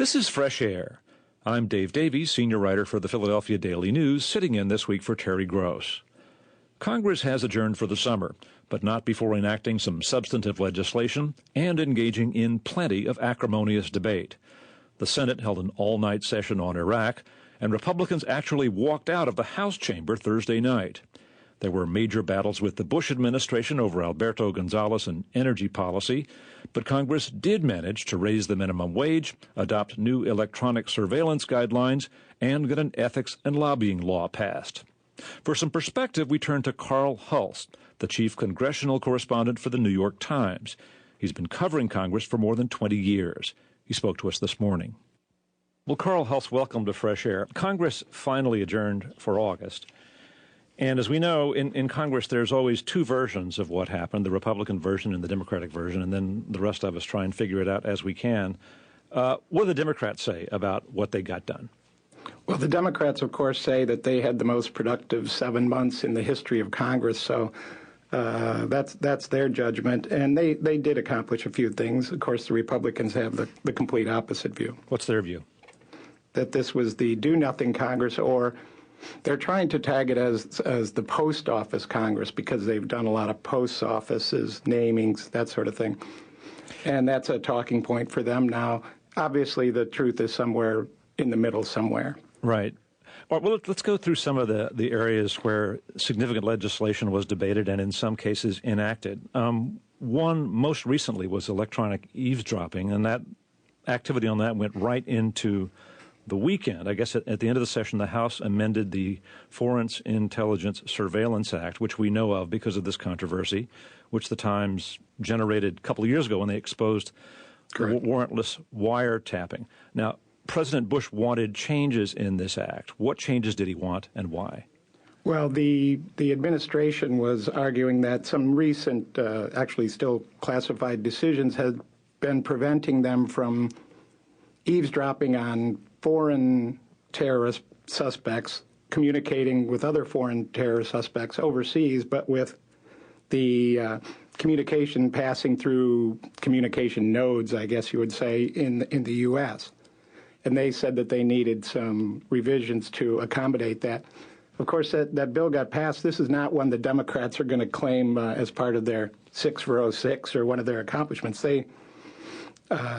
This is Fresh Air. I'm Dave Davies, senior writer for the Philadelphia Daily News, sitting in this week for Terry Gross. Congress has adjourned for the summer, but not before enacting some substantive legislation and engaging in plenty of acrimonious debate. The Senate held an all-night session on Iraq, and Republicans actually walked out of the House chamber Thursday night. There were major battles with the Bush administration over Alberto Gonzalez and energy policy, but Congress did manage to raise the minimum wage, adopt new electronic surveillance guidelines, and get an ethics and lobbying law passed. For some perspective, we turn to Carl Hulse, the chief congressional correspondent for the New York Times. He's been covering Congress for more than 20 years. He spoke to us this morning. Well, Carl Hulse, welcome to Fresh Air. Congress finally adjourned for August. And as we know, in Congress, there's always two versions of what happened, the Republican version and the Democratic version, and then the rest of us try and figure it out as we can. What do the Democrats say about what they got done? Well, the Democrats, of course, say that they had the most productive 7 months in the history of Congress, so that's their judgment. And they did accomplish a few things. Of course, the Republicans have the complete opposite view. What's their view? That this was the do-nothing Congress, or they're trying to tag it as the post office Congress because they've done a lot of post offices, namings, that sort of thing. And that's a talking point for them now. Obviously, the truth is somewhere in the middle somewhere. Right. Well, let's go through some of the areas where significant legislation was debated and in some cases enacted. One most recently was electronic eavesdropping, and that activity on that went right into the weekend. I guess at the end of the session, the House amended the Foreign Intelligence Surveillance Act, which we know of because of this controversy, which the Times generated a couple of years ago when they exposed warrantless wiretapping. Now, President Bush wanted changes in this act. What changes did he want and why? Well, the administration was arguing that some recent, actually still classified decisions had been preventing them from eavesdropping on foreign terrorist suspects, communicating with other foreign terrorist suspects overseas, but with the communication passing through communication nodes, I guess you would say, in the U.S. And they said that they needed some revisions to accommodate that. Of course, that bill got passed. This is not one the Democrats are going to claim as part of their 6 for 06 or one of their accomplishments. They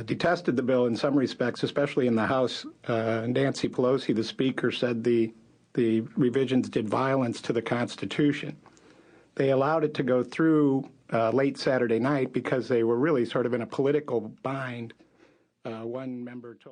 detested the bill in some respects, especially in the House. Nancy Pelosi, the Speaker, said the revisions did violence to the Constitution. They allowed it to go through late Saturday night because they were really sort of in a political bind. One member told